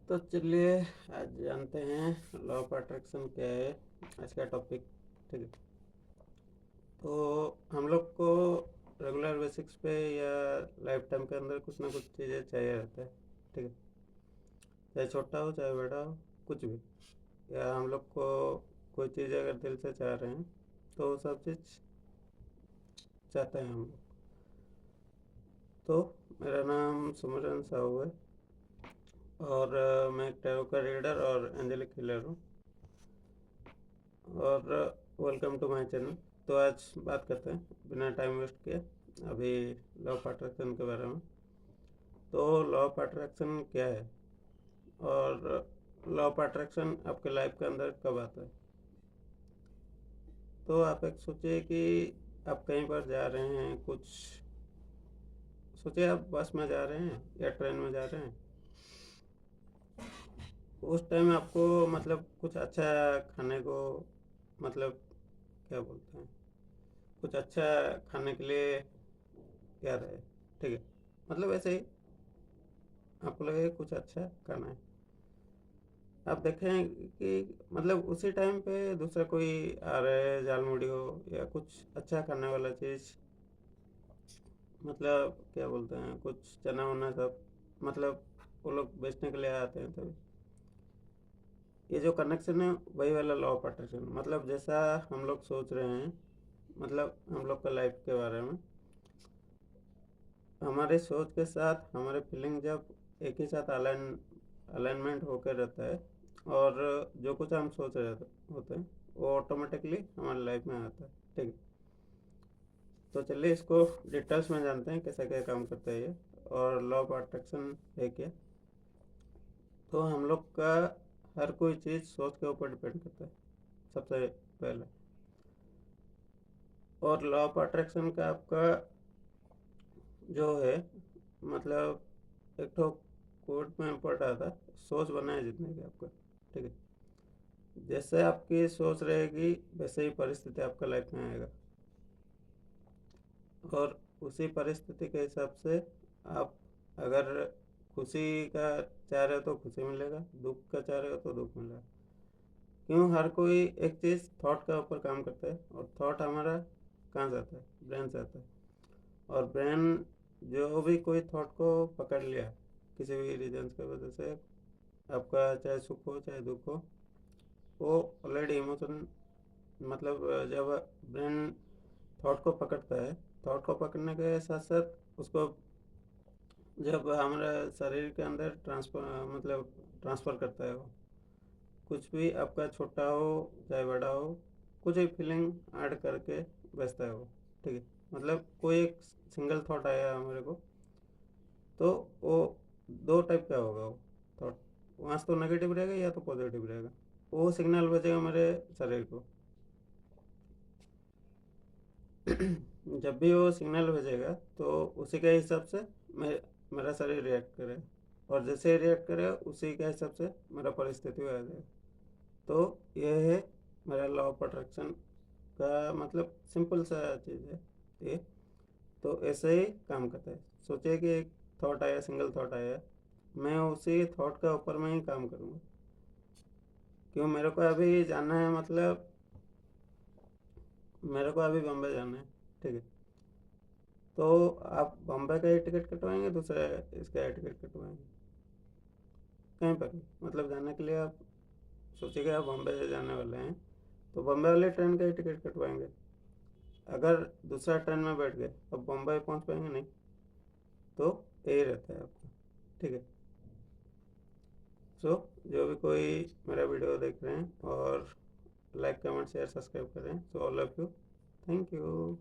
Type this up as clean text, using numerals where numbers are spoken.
तो चलिए आज जानते हैं लॉ ऑफ अट्रैक्शन क्या है। आज का टॉपिक। ठीक है। तो हम लोग को रेगुलर बेसिक्स पे या लाइफ टाइम के अंदर कुछ ना कुछ चीज़ें चाहिए रहता है। ठीक है। चाहे छोटा हो चाहे बड़ा हो, कुछ भी। या हम लोग को कोई चीज़ अगर दिल से चाह रहे हैं तो वो सब चीज़ चाहते हैं हम लोग। तो मेरा नाम सुमिरन साहू है और मैं एक टैरो का रीडर और एंजेलिक हीलर हूँ। और वेलकम टू माय चैनल। तो आज बात करते हैं बिना टाइम वेस्ट किए अभी लॉ ऑफ अट्रैक्शन के बारे में। तो लॉ ऑफ अट्रैक्शन क्या है और लॉ ऑफ अट्रैक्शन आपके लाइफ के अंदर कब आता है। तो आप एक सोचिए कि आप कहीं पर जा रहे हैं, कुछ सोचिए आप बस में जा रहे हैं या ट्रेन में जा रहे हैं। उस टाइम आपको मतलब कुछ अच्छा खाने को, मतलब क्या बोलते हैं, कुछ अच्छा खाने के लिए याद है। ठीक है। मतलब ऐसे ही आपको लगे कुछ अच्छा करना है। आप देखें कि मतलब उसी टाइम पे दूसरा कोई आ रहा है, जाल मुड़ी हो या कुछ अच्छा करने वाला चीज़, मतलब क्या बोलते हैं, कुछ चना वना सब, मतलब वो लोग बेचने के लिए आते हैं। तभी ये जो कनेक्शन है वही वाला लॉ ऑफ अट्रैक्शन, मतलब जैसा हम लोग सोच रहे हैं, मतलब हम लोग का लाइफ के बारे में, हमारे सोच के साथ हमारे फीलिंग जब एक ही साथ अलाइनमेंट होकर रहता है और जो कुछ हम सोच रहे होते हैं वो ऑटोमेटिकली हमारी लाइफ में आता है। ठीक है। तो चलिए इसको डिटेल्स में जानते हैं कैसे क्या काम करता है ये और लॉ ऑफ अट्रैक्शन है क्या। तो हम लोग का हर कोई चीज़ सोच के ऊपर डिपेंड करता है सबसे पहले। और लॉ ऑफ अट्रैक्शन का आपका जो है, मतलब एक तो कोर्ट में पढ़ा था, सोच बनाए जितने की आपका। ठीक है। जैसे आपकी सोच रहेगी वैसे ही परिस्थिति आपका लाइफ में आएगा और उसी परिस्थिति के हिसाब से आप अगर खुशी का चाह रहे हो तो खुशी मिलेगा, दुख का चाह रहे हो तो दुख मिलेगा। क्यों, हर कोई एक चीज़ थॉट के ऊपर काम करता है और थॉट हमारा कहाँ से आता है, ब्रेन से आता है। और ब्रेन जो भी कोई थॉट को पकड़ लिया किसी भी रीजन की वजह से, आपका चाहे सुख हो चाहे दुख हो, वो ऑलरेडी इमोशन, मतलब जब ब्रेन थॉट को पकड़ता है, थॉट को पकड़ने के साथ साथ उसको जब हमारे शरीर के अंदर ट्रांसफ़र करता है, वो कुछ भी आपका छोटा हो चाहे बड़ा हो, कुछ भी फीलिंग ऐड करके भेजता है वो। ठीक है। मतलब कोई एक सिंगल थॉट आया हमारे को, तो वो दो टाइप का होगा वो थॉट, वहाँ से तो नेगेटिव रहेगा या तो पॉजिटिव रहेगा। वो सिग्नल भेजेगा मेरे शरीर को। जब भी वो सिग्नल भेजेगा तो उसी के हिसाब से मेरा शरीर रिएक्ट करेगा और जैसे ही रिएक्ट करेगा उसी के हिसाब से मेरा परिस्थिति आ जाएगा। तो ये है मेरा लॉ ऑफ अट्रैक्शन का, मतलब सिंपल सा चीज़ है ये। तो ऐसे ही काम करता है। सोचिए कि एक थॉट आया, सिंगल थॉट आया, मैं उसी थॉट के ऊपर में ही काम करूँगा। क्यों, मेरे को अभी जाना है, मतलब मेरे को अभी बम्बई जाना है। ठीक है। तो आप बम्बई का ही टिकट कटवाएंगे, दूसरा इसका ही टिकट कटवाएंगे, कहीं पर भी मतलब जाने के लिए आप सोचिएगा आप बम्बई जाने वाले हैं तो बम्बई वाले ट्रेन का ही टिकट कटवाएंगे। अगर दूसरा ट्रेन में बैठ गए अब बम्बई पहुंच पाएंगे नहीं। तो यही रहता है आपका। ठीक है। सो जो भी कोई मेरा वीडियो देख रहे हैं और लाइक कमेंट शेयर सब्सक्राइब कर रहे हैं, so all of you, thank you.